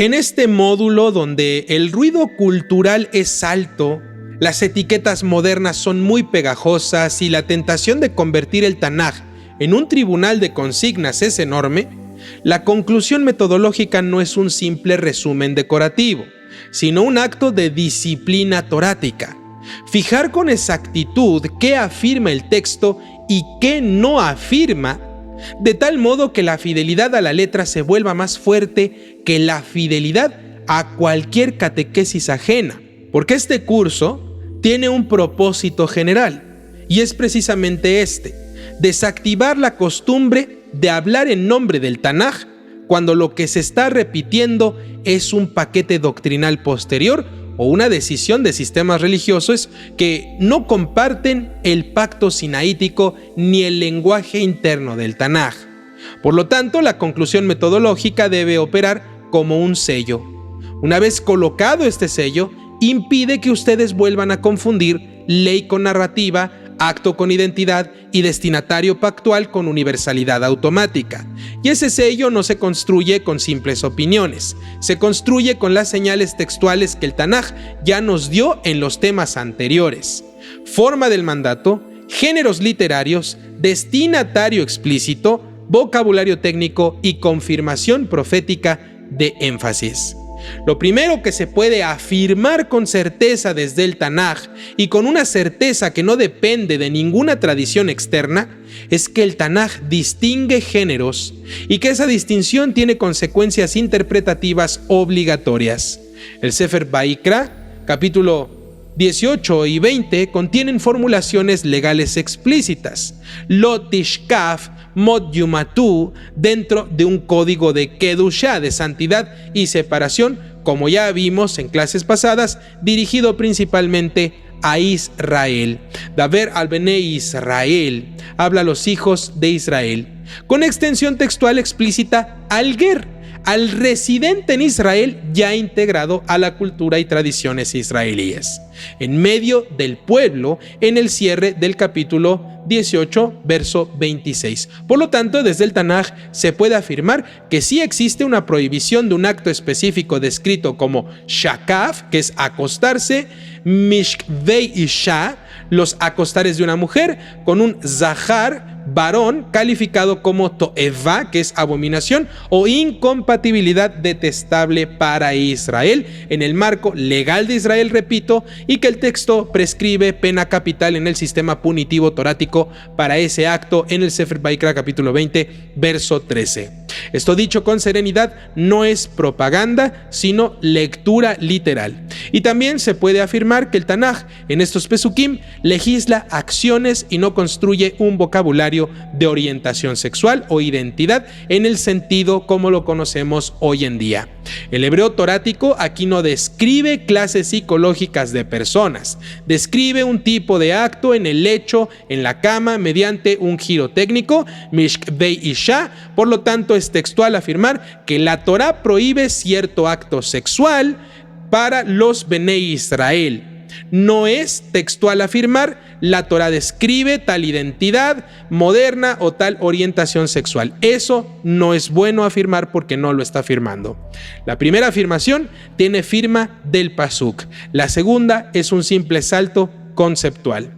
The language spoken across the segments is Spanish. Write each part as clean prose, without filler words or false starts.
En este módulo donde el ruido cultural es alto, las etiquetas modernas son muy pegajosas y la tentación de convertir el Tanaj en un tribunal de consignas es enorme, la conclusión metodológica no es un simple resumen decorativo, sino un acto de disciplina torática. Fijar con exactitud qué afirma el texto y qué no afirma, de tal modo que la fidelidad a la letra se vuelva más fuerte que la fidelidad a cualquier catequesis ajena, porque este curso tiene un propósito general, y es precisamente este: desactivar la costumbre de hablar en nombre del Tanaj cuando lo que se está repitiendo es un paquete doctrinal posterior o una decisión de sistemas religiosos que no comparten el pacto sinaítico ni el lenguaje interno del Tanaj. Por lo tanto, la conclusión metodológica debe operar como un sello. Una vez colocado este sello, impide que ustedes vuelvan a confundir ley con narrativa, acto con identidad y destinatario pactual con universalidad automática. Y ese sello no se construye con simples opiniones, se construye con las señales textuales que el Tanaj ya nos dio en los temas anteriores: forma del mandato, géneros literarios, destinatario explícito, vocabulario técnico y confirmación profética de énfasis. Lo primero que se puede afirmar con certeza desde el Tanaj, y con una certeza que no depende de ninguna tradición externa, es que el Tanaj distingue géneros y que esa distinción tiene consecuencias interpretativas obligatorias. El Sefer Vaikra, capítulo 18 y 20, contienen formulaciones legales explícitas: Lo tishkaf mod yumatu, dentro de un código de Kedushá, de santidad y separación, como ya vimos en clases pasadas, dirigido principalmente a Israel. Daber al Bene Israel, habla a los hijos de Israel. Con extensión textual explícita al Ger, al residente en Israel ya integrado a la cultura y tradiciones israelíes, en medio del pueblo, en el cierre del capítulo 18, verso 26. Por lo tanto, desde el Tanaj se puede afirmar que sí existe una prohibición de un acto específico descrito como shakaf, que es acostarse, mishkvei isha, los acostares de una mujer, con un zahar, varón, calificado como toeva, que es abominación o incompatibilidad detestable para Israel, en el marco legal de Israel, repito, y que el texto prescribe pena capital en el sistema punitivo torático para ese acto en el Sefer Vaikra capítulo 20, verso 13. Esto dicho con serenidad no es propaganda, sino lectura literal. Y también se puede afirmar que el Tanaj en estos pesukim legisla acciones y no construye un vocabulario de orientación sexual o identidad en el sentido como lo conocemos hoy en día. El hebreo torático aquí no describe clases psicológicas de personas, describe un tipo de acto en el lecho, en la cama, mediante un giro técnico, mishkvei isha. Por lo tanto, es textual afirmar que la Torá prohíbe cierto acto sexual para los Bene Israel. No es textual afirmar la Torá describe tal identidad moderna o tal orientación sexual. Eso no es bueno afirmar porque no lo está afirmando. La primera afirmación tiene firma del pasuk. La segunda es un simple salto conceptual.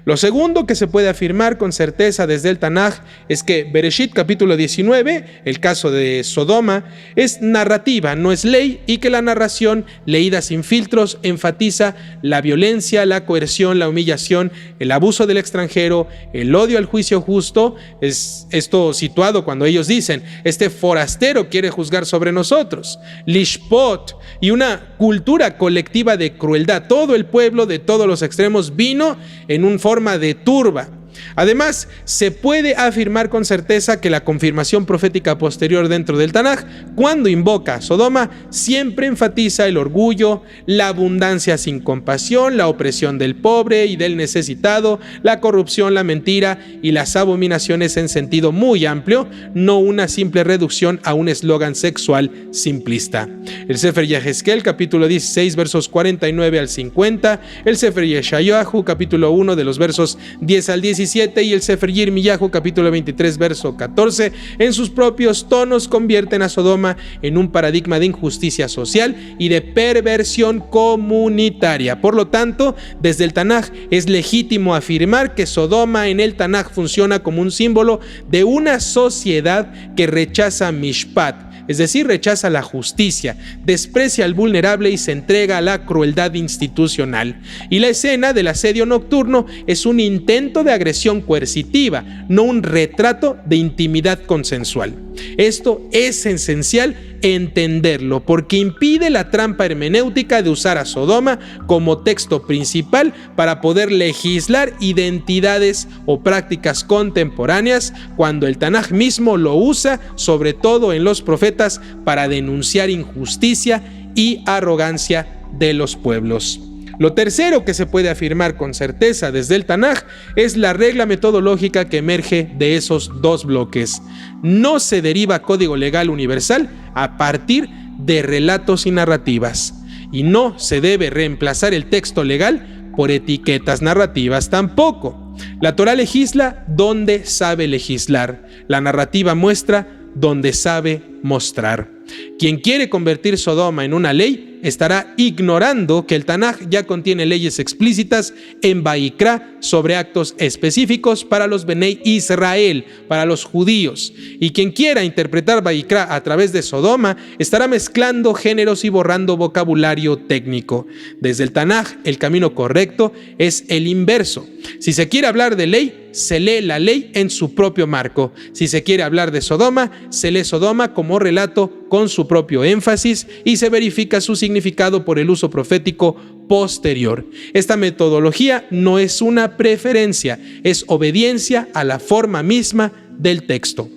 Lo segundo que se puede afirmar con certeza desde el Tanaj es que Bereshit capítulo 19, el caso de Sodoma, es narrativa, no es ley, y que la narración leída sin filtros enfatiza la violencia, la coerción, la humillación, el abuso del extranjero, el odio al juicio justo. Es esto situado cuando ellos dicen: este forastero quiere juzgar sobre nosotros. Lishpot, y una cultura colectiva de crueldad. Todo el pueblo de todos los extremos vino en forma de turba. Además, se puede afirmar con certeza que la confirmación profética posterior dentro del Tanaj, cuando invoca a Sodoma, siempre enfatiza el orgullo, la abundancia sin compasión, la opresión del pobre y del necesitado, la corrupción, la mentira y las abominaciones en sentido muy amplio, no una simple reducción a un eslogan sexual simplista. El Sefer Yehezkel, capítulo 16, versos 49 al 50, el Sefer Yeshayahu, capítulo 1, de los versos 10 al 17, 17 y el Sefer Yirmiyahu capítulo 23 verso 14 en sus propios tonos convierten a Sodoma en un paradigma de injusticia social y de perversión comunitaria. Por lo tanto, desde el Tanaj es legítimo afirmar que Sodoma en el Tanaj funciona como un símbolo de una sociedad que rechaza Mishpat, es decir, rechaza la justicia, desprecia al vulnerable y se entrega a la crueldad institucional. Y la escena del asedio nocturno es un intento de agresión coercitiva, no un retrato de intimidad consensual. Esto es esencial entenderlo porque impide la trampa hermenéutica de usar a Sodoma como texto principal para poder legislar identidades o prácticas contemporáneas cuando el Tanaj mismo lo usa, sobre todo en los profetas, para denunciar injusticia y arrogancia de los pueblos. Lo tercero que se puede afirmar con certeza desde el Tanaj es la regla metodológica que emerge de esos dos bloques. No se deriva código legal universal a partir de relatos y narrativas, y no se debe reemplazar el texto legal por etiquetas narrativas tampoco. La Torá legisla donde sabe legislar, la narrativa muestra donde sabe mostrar. Quien quiere convertir Sodoma en una ley estará ignorando que el Tanaj ya contiene leyes explícitas en Vaikra sobre actos específicos para los Benei Israel, para los judíos. Y quien quiera interpretar Vaikra a través de Sodoma estará mezclando géneros y borrando vocabulario técnico. Desde el Tanaj, el camino correcto es el inverso. Si se quiere hablar de ley, se lee la ley en su propio marco. Si se quiere hablar de Sodoma, se lee Sodoma como relato con su propio énfasis y se verifica su significado por el uso profético posterior. Esta metodología no es una preferencia, es obediencia a la forma misma del texto.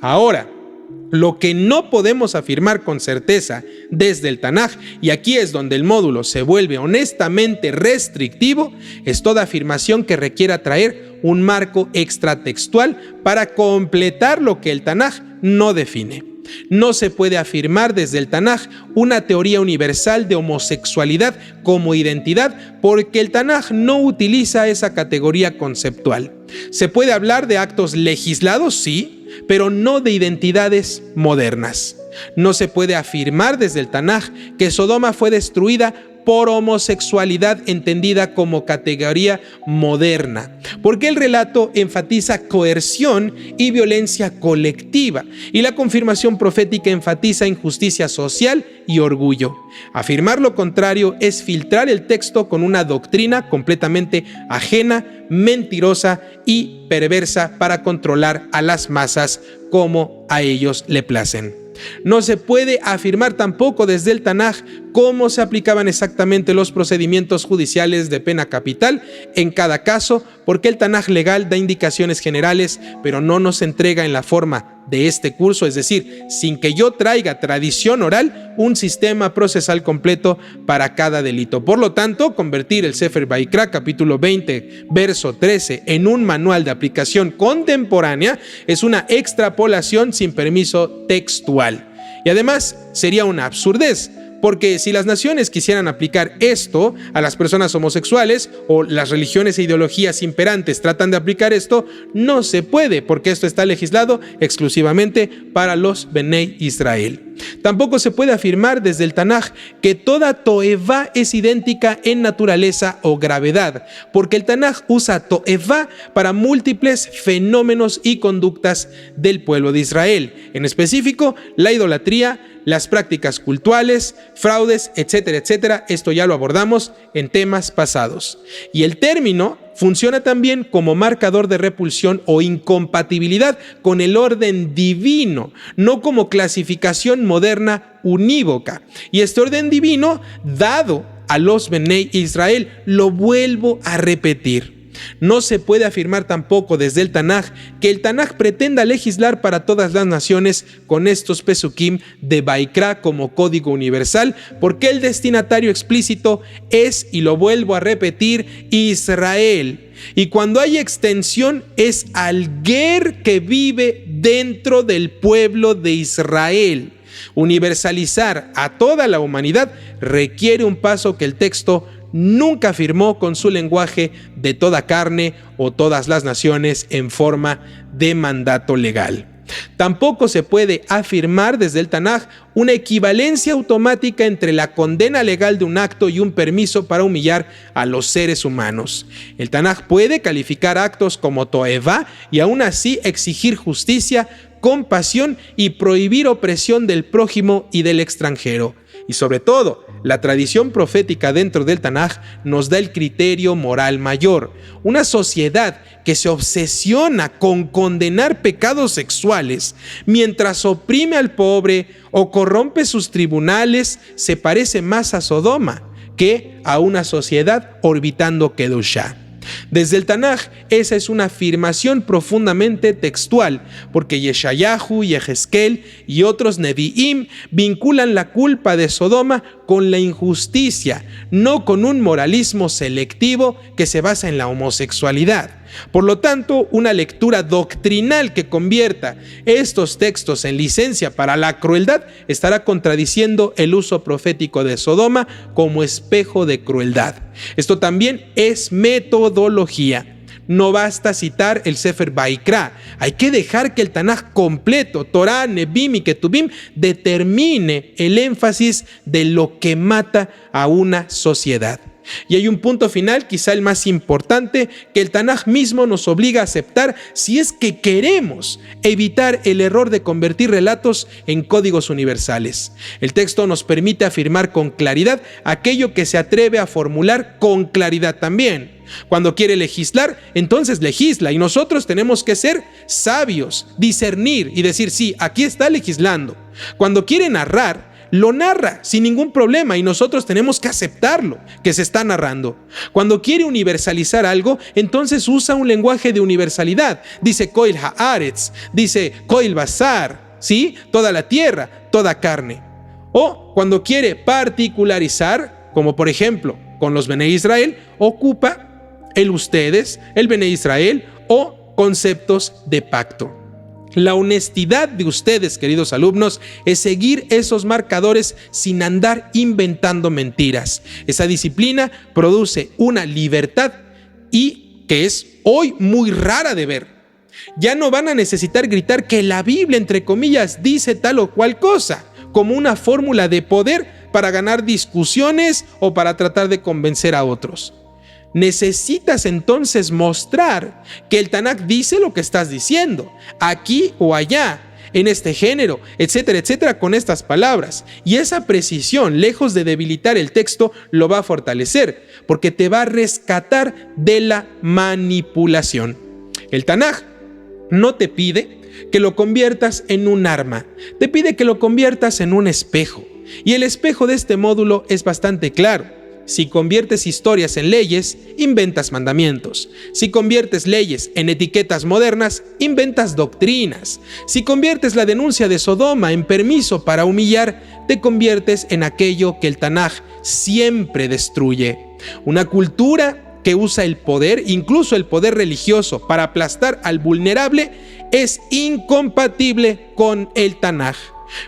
Ahora, lo que no podemos afirmar con certeza desde el Tanaj, y aquí es donde el módulo se vuelve honestamente restrictivo, es toda afirmación que requiera traer un marco extratextual para completar lo que el Tanaj no define. No se puede afirmar desde el Tanaj una teoría universal de homosexualidad como identidad porque el Tanaj no utiliza esa categoría conceptual. Se puede hablar de actos legislados, sí, pero no de identidades modernas. No se puede afirmar desde el Tanaj que Sodoma fue destruida por homosexualidad entendida como categoría moderna, porque el relato enfatiza coerción y violencia colectiva, y la confirmación profética enfatiza injusticia social y orgullo. Afirmar lo contrario es filtrar el texto con una doctrina completamente ajena, mentirosa y perversa para controlar a las masas como a ellos le placen. No se puede afirmar tampoco desde el Tanaj cómo se aplicaban exactamente los procedimientos judiciales de pena capital en cada caso, porque el Tanaj legal da indicaciones generales, pero no nos entrega en la forma de este curso, es decir, sin que yo traiga tradición oral, un sistema procesal completo para cada delito. Por lo tanto, convertir el Sefer Vaikra, capítulo 20, verso 13, en un manual de aplicación contemporánea es una extrapolación sin permiso textual. Y además sería una absurdez, porque si las naciones quisieran aplicar esto a las personas homosexuales o las religiones e ideologías imperantes tratan de aplicar esto, no se puede, porque esto está legislado exclusivamente para los Benei Israel. Tampoco se puede afirmar desde el Tanaj que toda toevá es idéntica en naturaleza o gravedad, porque el Tanaj usa toevá para múltiples fenómenos y conductas del pueblo de Israel, en específico la idolatría, las prácticas cultuales, fraudes, etcétera, etcétera. Esto ya lo abordamos en temas pasados. Y el término funciona también como marcador de repulsión o incompatibilidad con el orden divino, no como clasificación moderna unívoca. Y este orden divino, dado a los Benei Israel, lo vuelvo a repetir. No se puede afirmar tampoco desde el Tanaj que el Tanaj pretenda legislar para todas las naciones con estos pesukim de Vaikra como código universal, porque el destinatario explícito es, y lo vuelvo a repetir, Israel. Y cuando hay extensión es al ger que vive dentro del pueblo de Israel. Universalizar a toda la humanidad requiere un paso que el texto nunca afirmó con su lenguaje de toda carne o todas las naciones en forma de mandato legal. Tampoco se puede afirmar desde el Tanaj una equivalencia automática entre la condena legal de un acto y un permiso para humillar a los seres humanos. El Tanaj puede calificar actos como toevá y aún así exigir justicia, compasión y prohibir opresión del prójimo y del extranjero. Y sobre todo, la tradición profética dentro del Tanaj nos da el criterio moral mayor. Una sociedad que se obsesiona con condenar pecados sexuales mientras oprime al pobre o corrompe sus tribunales se parece más a Sodoma que a una sociedad orbitando Kedushá. Desde el Tanaj, esa es una afirmación profundamente textual, porque Yeshayahu, Yehezkel y otros Nevi'im vinculan la culpa de Sodoma con la injusticia, no con un moralismo selectivo que se basa en la homosexualidad. Por lo tanto, una lectura doctrinal que convierta estos textos en licencia para la crueldad estará contradiciendo el uso profético de Sodoma como espejo de crueldad. Esto también es metodología. No basta citar el Sefer Vaikra, hay que dejar que el Tanaj completo, Torah, Nebim y Ketubim, determine el énfasis de lo que mata a una sociedad. Y hay un punto final, quizá el más importante, que el Tanaj mismo nos obliga a aceptar si es que queremos evitar el error de convertir relatos en códigos universales. El texto nos permite afirmar con claridad aquello que se atreve a formular con claridad también. Cuando quiere legislar, entonces legisla, y nosotros tenemos que ser sabios, discernir y decir, sí, aquí está legislando. Cuando quiere narrar, lo narra sin ningún problema y nosotros tenemos que aceptarlo, que se está narrando. Cuando quiere universalizar algo, entonces usa un lenguaje de universalidad. Dice Koil Haaretz, dice Koil Basar, ¿sí? Toda la tierra, toda carne. O cuando quiere particularizar, como por ejemplo con los Bene Israel, ocupa el ustedes, el Bene Israel o conceptos de pacto. La honestidad de ustedes, queridos alumnos, es seguir esos marcadores sin andar inventando mentiras. Esa disciplina produce una libertad y que es hoy muy rara de ver. Ya no van a necesitar gritar que la Biblia, entre comillas, dice tal o cual cosa, como una fórmula de poder para ganar discusiones o para tratar de convencer a otros. Necesitas entonces mostrar que el Tanaj dice lo que estás diciendo, aquí o allá, en este género, etcétera, etcétera, con estas palabras. Y esa precisión, lejos de debilitar el texto, lo va a fortalecer, porque te va a rescatar de la manipulación. El Tanaj no te pide que lo conviertas en un arma, te pide que lo conviertas en un espejo. Y el espejo de este módulo es bastante claro. Si conviertes historias en leyes, inventas mandamientos. Si conviertes leyes en etiquetas modernas, inventas doctrinas. Si conviertes la denuncia de Sodoma en permiso para humillar, te conviertes en aquello que el Tanaj siempre destruye. Una cultura que usa el poder, incluso el poder religioso, para aplastar al vulnerable, es incompatible con el Tanaj.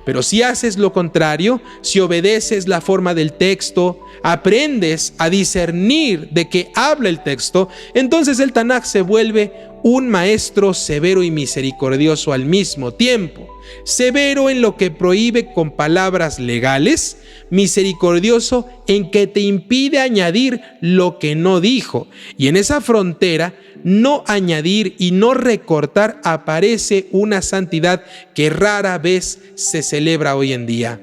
Pero si haces lo contrario, si obedeces la forma del texto, aprendes a discernir de qué habla el texto, entonces el Tanaj se vuelve un maestro severo y misericordioso al mismo tiempo. Severo en lo que prohíbe con palabras legales, misericordioso en que te impide añadir lo que no dijo. Y en esa frontera, no añadir y no recortar, aparece una santidad que rara vez se celebra hoy en día.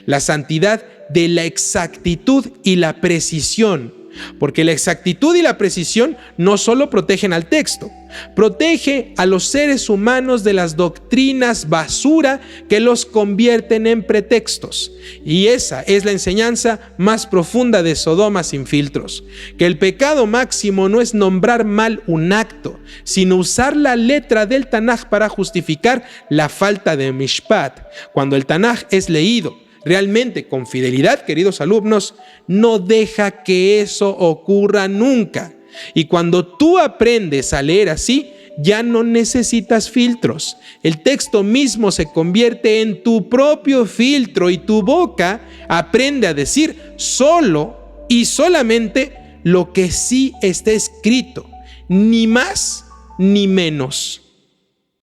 La santidad de la exactitud y la precisión. Porque la exactitud y la precisión no solo protegen al texto, protege a los seres humanos de las doctrinas basura que los convierten en pretextos. Y esa es la enseñanza más profunda de Sodoma sin filtros, que el pecado máximo no es nombrar mal un acto, sino usar la letra del Tanaj para justificar la falta de mishpat. Cuando el Tanaj es leído realmente con fidelidad, queridos alumnos, no deja que eso ocurra nunca. Y cuando tú aprendes a leer así, ya no necesitas filtros. El texto mismo se convierte en tu propio filtro y tu boca aprende a decir solo y solamente lo que sí está escrito, ni más ni menos.